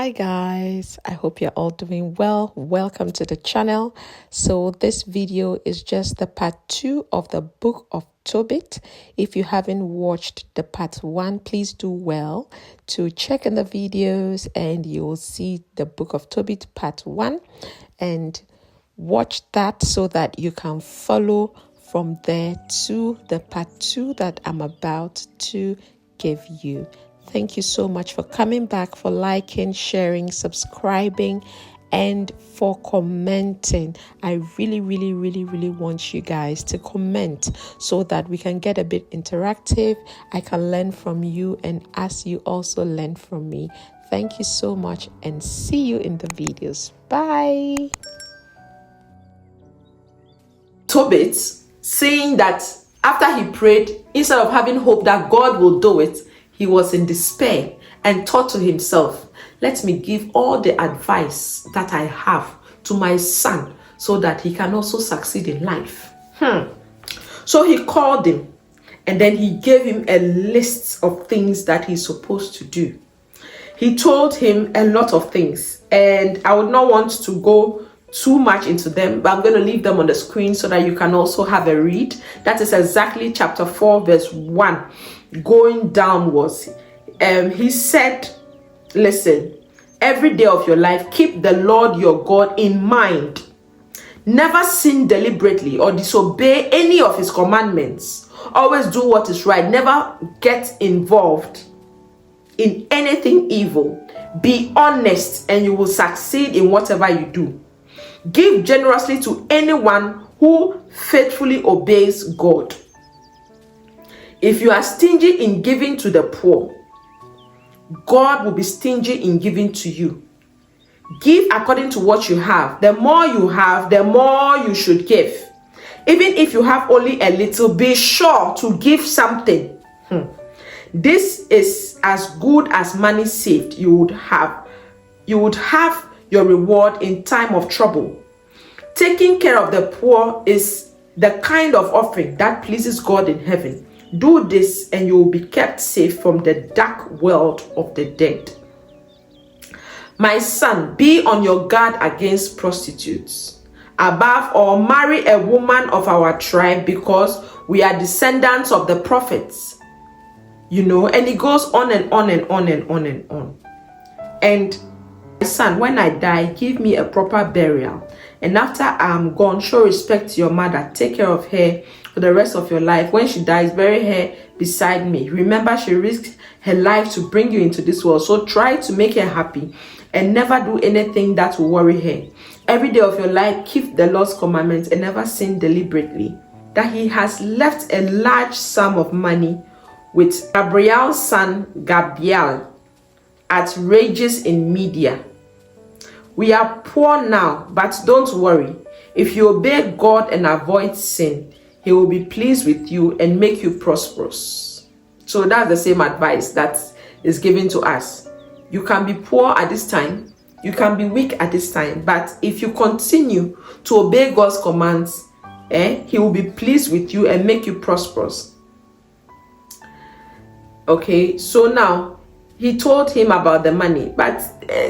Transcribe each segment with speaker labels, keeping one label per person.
Speaker 1: Hi guys, I hope you're all doing well. Welcome to the channel. So this video is just the part 2 of the book of Tobit. If you haven't watched the part 1, please do well to check in the videos and you'll see the book of Tobit part 1 and watch that so that you can follow from there to the part 2 that I'm about to give you. Thank you so much for coming back, for liking, sharing, subscribing, and for commenting. I really want you guys to comment so that we can get a bit interactive. I can learn from you and as you also learn from me. Thank you so much and see you in the videos. Bye.
Speaker 2: Tobit saying that after he prayed, instead of having hope that God will do it, he was in despair and thought to himself, let me give all the advice that I have to my son so that he can also succeed in life. So he called him and then he gave him a list of things that he's supposed to do. He told him a lot of things and I would not want to go too much into them, but I'm going to leave them on the screen so that you can also have a read. That is exactly chapter 4 verse 1 going downwards. He said, listen, every day of your life keep the Lord your God in mind. Never sin deliberately or disobey any of his commandments. Always do what is right. Never get involved in anything evil. Be honest and you will succeed in whatever you do. Give generously to anyone who faithfully obeys God. If you are stingy in giving to the poor, God will be stingy in giving to you. Give according to what you have. The more you have, the more you should give. Even if you have only a little, be sure to give something. This is as good as money saved. You would have your reward in time of trouble. Taking care of the poor is the kind of offering that pleases God in heaven. Do this and you will be kept safe from the dark world of the dead. My son, be on your guard against prostitutes. Above all, marry a woman of our tribe because we are descendants of the prophets. You know, and it goes on and on and on and on and on. And my son, when I die, give me a proper burial. And after I'm gone, show respect to your mother. Take care of her for the rest of your life. When she dies, bury her beside me. Remember, she risked her life to bring you into this world. So try to make her happy and never do anything that will worry her. Every day of your life, keep the Lord's commandments and never sin deliberately. That he has left a large sum of money with Gabriel's son, Gabriel, at Rages in Media. We are poor now, but don't worry. If you obey God and avoid sin, he will be pleased with you and make you prosperous. So that's the same advice that is given to us. You can be poor at this time. You can be weak at this time. But if you continue to obey God's commands, he will be pleased with you and make you prosperous. Okay, so now he told him about the money, but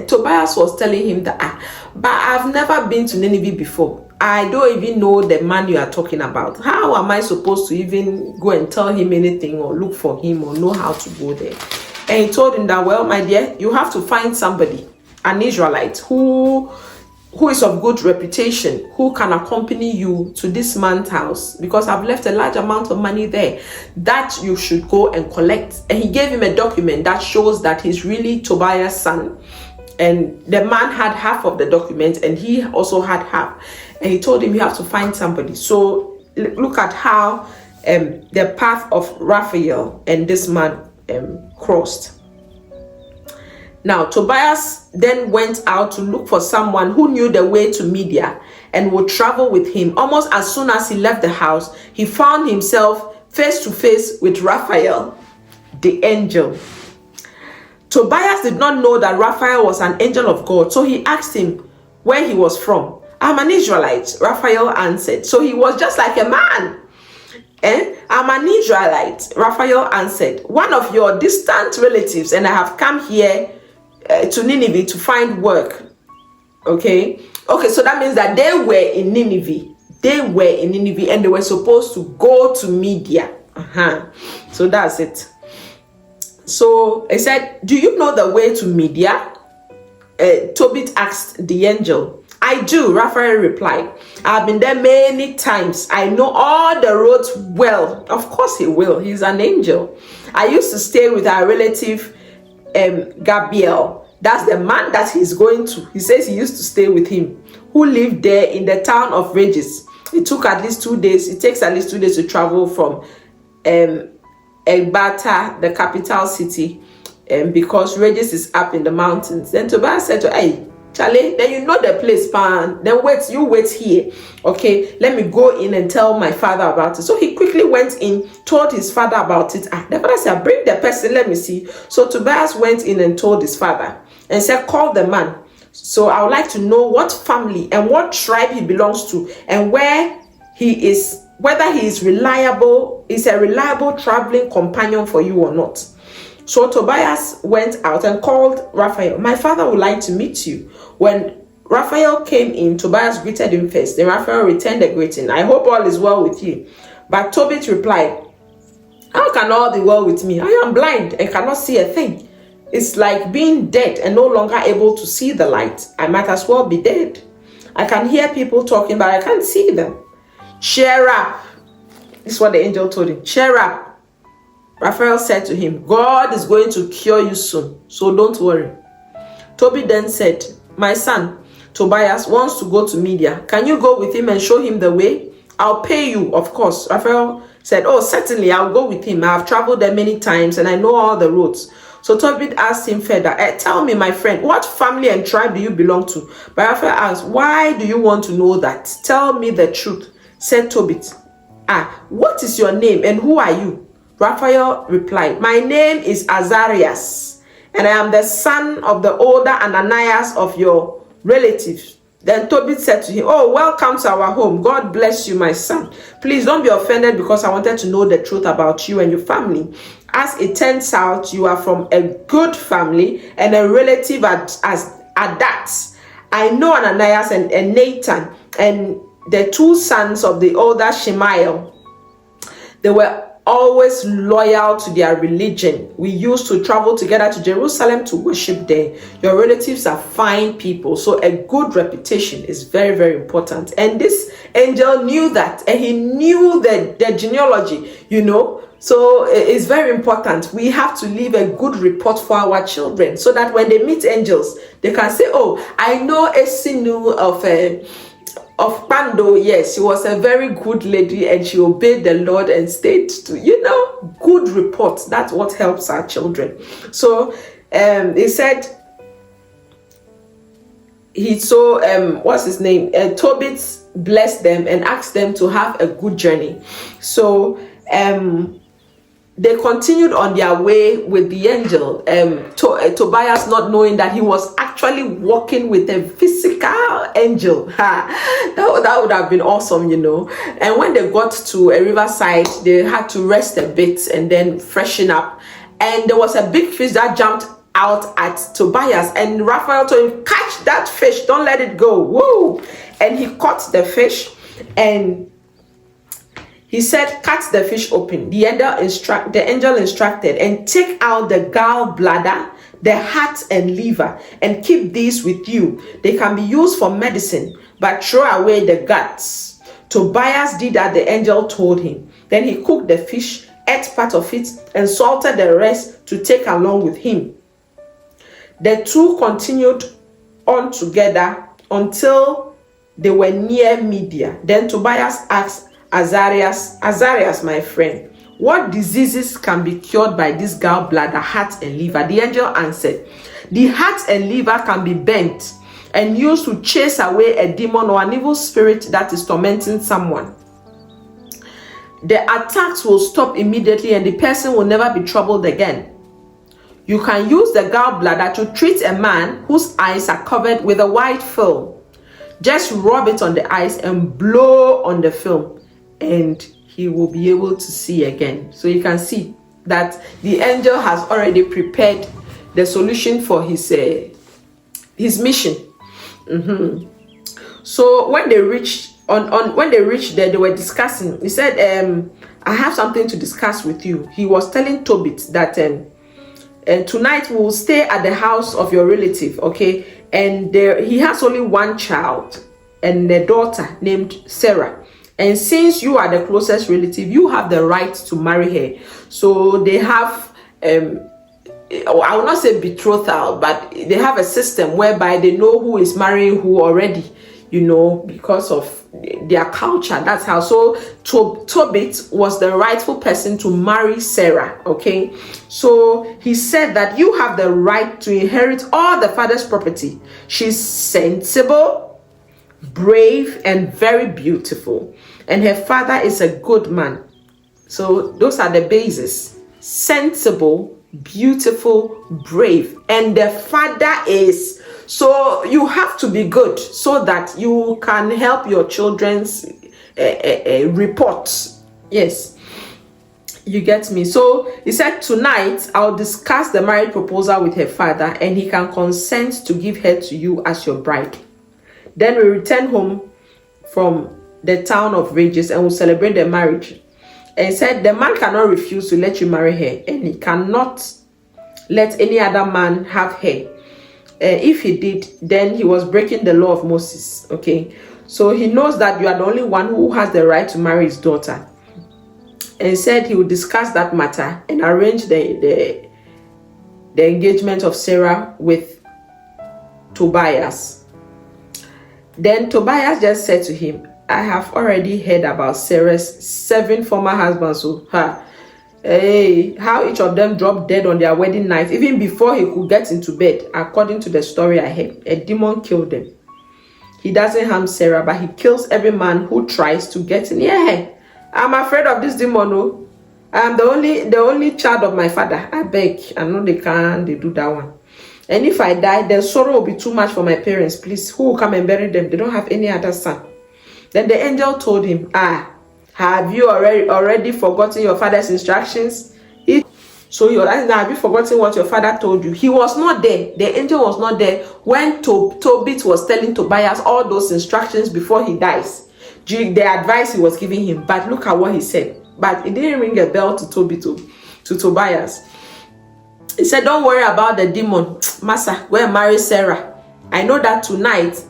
Speaker 2: Tobias was telling him that, but I've never been to Nineveh before. I don't even know the man you are talking about. How am I supposed to even go and tell him anything or look for him or know how to go there? And he told him that, well, my dear, you have to find somebody, an Israelite, who is of good reputation, who can accompany you to this man's house, because I've left a large amount of money there that you should go and collect. And he gave him a document that shows that he's really Tobias' son. And the man had half of the document and he also had half. And he told him you have to find somebody. So look at how the path of Raphael and this man crossed. Now, Tobias then went out to look for someone who knew the way to Media and would travel with him. Almost as soon as he left the house, he found himself face to face with Raphael, the angel. Tobias did not know that Raphael was an angel of God, so he asked him where he was from. I'm an Israelite, Raphael answered. So he was just like a man. I'm an Israelite, Raphael answered. One of your distant relatives, and I have come here to Nineveh to find work. Okay, so that means that they were in Nineveh. And they were supposed to go to Media. So that's it. So he said, do you know the way to Media? Tobit asked the angel. I do, Raphael replied. I've been there many times. I know all the roads well. Of course he will. He's an angel. I used to stay with our relative Gabriel. That's the man that he's going to. He says he used to stay with him, who lived there in the town of Regis. It took at least 2 days. It takes at least 2 days to travel from Ecbatana, the capital city, because Regis is up in the mountains. Then Tobias said to her, hey, Charlie, then you know the place, pan. Then you wait here. Okay, let me go in and tell my father about it. So he quickly went in, told his father about it. The father said, bring the person, let me see. So Tobias went in and told his father and said, call the man. So I would like to know what family and what tribe he belongs to and where he is, whether he is reliable, is a reliable traveling companion for you or not. So Tobias went out and called Raphael. My father would like to meet you. When Raphael came in, Tobias greeted him first. Then Raphael returned the greeting. I hope all is well with you. But Tobit replied, how can all be well with me? I am blind and cannot see a thing. It's like being dead and no longer able to see the light. I might as well be dead. I can hear people talking, but I can't see them. Cheer up. This is what the angel told him. Cheer up. Raphael said to him, God is going to cure you soon, so don't worry. Tobit then said, my son, Tobias wants to go to Media. Can you go with him and show him the way? I'll pay you, of course. Raphael said, oh, certainly, I'll go with him. I've traveled there many times and I know all the roads. So Tobit asked him further, tell me, my friend, what family and tribe do you belong to? But Raphael asked, why do you want to know that? Tell me the truth, said Tobit. What is your name and who are you? Raphael replied, my name is Azarias, and I am the son of the older Ananias of your relatives. Then Tobit said to him, oh, welcome to our home. God bless you, my son. Please don't be offended because I wanted to know the truth about you and your family. As it turns out, you are from a good family and a relative at that. I know Ananias and Nathan and the two sons of the older Shemael. They were always loyal to their religion. We used to travel together to Jerusalem to worship there. Your relatives are fine people, so a good reputation is very, very important. And this angel knew that, and he knew the genealogy, so it's very important. We have to leave a good report for our children so that when they meet angels, they can say, oh, I know Esinu of Pando. Yes, she was a very good lady and she obeyed the Lord and stayed to, good reports. That's what helps our children. So he said, what's his name? Tobit blessed them and asked them to have a good journey. So they continued on their way with the angel, Tobias not knowing that he was actually walking with a physical angel. That would have been awesome, And when they got to a riverside, they had to rest a bit and then freshen up. And there was a big fish that jumped out at Tobias, and Raphael told him, catch that fish, don't let it go. Woo! And he caught the fish, and he said, cut the fish open. The angel instructed, and take out the gallbladder, the heart and liver, and keep these with you. They can be used for medicine, but throw away the guts. Tobias did as the angel told him. Then he cooked the fish, ate part of it, and salted the rest to take along with him. The two continued on together until they were near Media. Then Tobias asked Azarias, my friend, what diseases can be cured by this gallbladder, heart and liver? The angel answered, the heart and liver can be bent and used to chase away a demon or an evil spirit that is tormenting someone. The attacks will stop immediately and the person will never be troubled again. You can use the gallbladder to treat a man whose eyes are covered with a white film. Just rub it on the eyes and blow on the film, and he will be able to see again. So you can see that the angel has already prepared the solution for his mission. So when they reached there, they were discussing. He said, I have something to discuss with you. He was telling Tobit that tonight we will stay at the house of your relative, okay? And he has only one child and a daughter named Sarah. And since you are the closest relative, you have the right to marry her. So they have, I will not say betrothal, but they have a system whereby they know who is marrying who already, because of their culture. That's how. So Tobit was the rightful person to marry Sarah, okay? So he said that you have the right to inherit all the father's property. She's sensible, brave, and very beautiful, and her father is a good man. So those are the bases: sensible, beautiful, brave, and the father is. So you have to be good so that you can help your children's reports. Yes, you get me. So he said, tonight I'll discuss the marriage proposal with her father, and he can consent to give her to you as your bride. Then we return home from the town of Rages and we'll celebrate the marriage. And he said, the man cannot refuse to let you marry her, and he cannot let any other man have her. If he did, then he was breaking the law of Moses, okay? So he knows that you are the only one who has the right to marry his daughter. And he said he would discuss that matter and arrange the engagement of Sarah with Tobias. Then Tobias just said to him, I have already heard about Sarah's 7 former husbands. So, hey, how each of them dropped dead on their wedding night, even before he could get into bed. According to the story I heard, a demon killed them. He doesn't harm Sarah, but he kills every man who tries to get near her. I'm afraid of this demon. No, I'm the only child of my father. I beg, I know they do that one. And if I die, the sorrow will be too much for my parents. Please, who will come and bury them? They don't have any other son. Then the angel told him, have you already forgotten your father's instructions? So you're asking, have you forgotten what your father told you? He was not there. The angel was not there when Tobit was telling Tobias all those instructions before he dies. The advice he was giving him. But look at what he said. But it didn't ring a bell to Tobias. He said, don't worry about the demon. Massa, go and marry Sarah. I know that tonight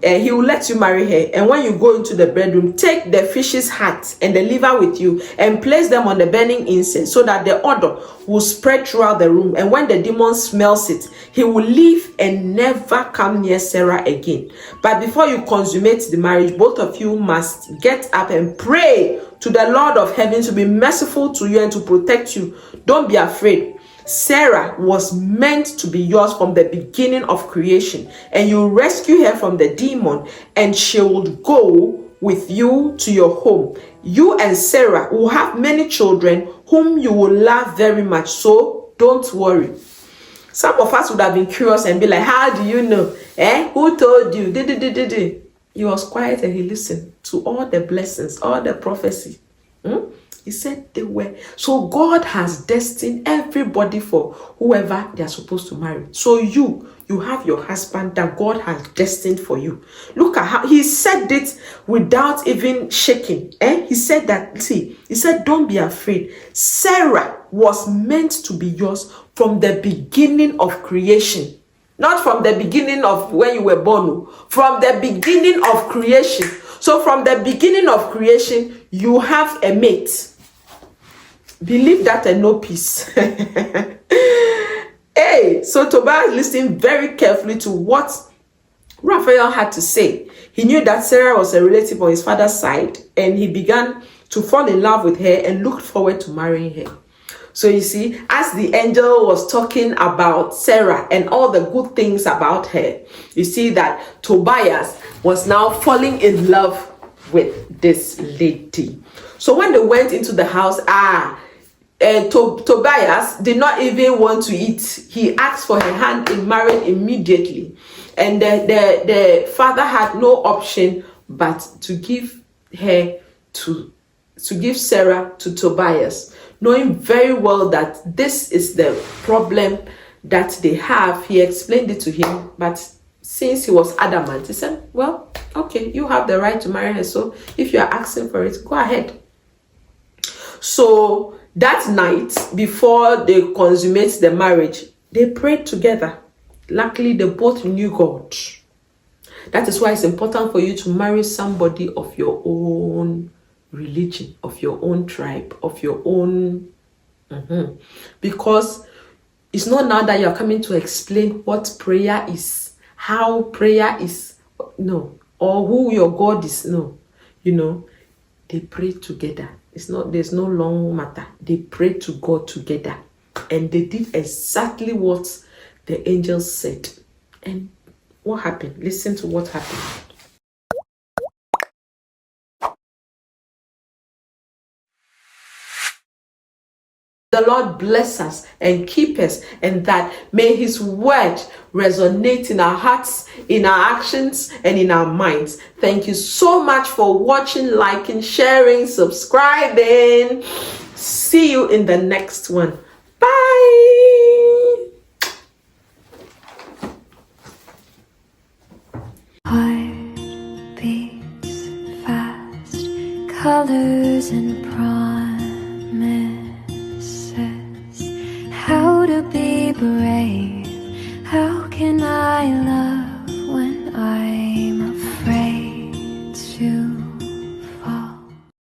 Speaker 2: he will let you marry her. And when you go into the bedroom, take the fish's heart and the liver with you and place them on the burning incense so that the odor will spread throughout the room. And when the demon smells it, he will leave and never come near Sarah again. But before you consummate the marriage, both of you must get up and pray to the Lord of heaven to be merciful to you and to protect you. Don't be afraid. Sarah was meant to be yours from the beginning of creation, and you rescue her from the demon, and she will go with you to your home. You and Sarah will have many children whom you will love very much, so don't worry. Some of us would have been curious and be like, how do you know? Who told you? He was quiet and he listened to all the blessings, all the prophecy. He said they were. So God has destined everybody for whoever they are supposed to marry. So you have your husband that God has destined for you. Look at how he said it without even shaking. He said that, he said, don't be afraid. Sarah was meant to be yours from the beginning of creation. Not from the beginning of when you were born. From the beginning of creation. So from the beginning of creation, you have a mate. Believe that and know peace. Hey, so Tobias listened very carefully to what Raphael had to say. He knew that Sarah was a relative on his father's side, and he began to fall in love with her and looked forward to marrying her. So you see, as the angel was talking about Sarah and all the good things about her, you see that Tobias was now falling in love with this lady. So when they went into the house, Tobias did not even want to eat. He asked for her hand in marriage immediately. And the father had no option but to give Sarah to Tobias, knowing very well that this is the problem that they have, he explained it to him, but since he was adamant, he said, well, okay, you have the right to marry her, so if you are asking for it, go ahead. So that night, before they consummate the marriage, they prayed together. Luckily, they both knew God. That is why it's important for you to marry somebody of your own religion, of your own tribe, of your own... Because it's not now that you're coming to explain what prayer is, how prayer is, no, or who your God is, no. You know, they prayed together. There's no long matter. They prayed to God together. And they did exactly what the angels said. And what happened? Listen to what happened. The Lord bless us and keep us, and that may his word resonate in our hearts, in our actions, and in our minds. Thank you so much for watching, liking, sharing, subscribing. See you in the next one. Bye.
Speaker 3: Heart beats fast, colors and promises. How to be brave? How can I love?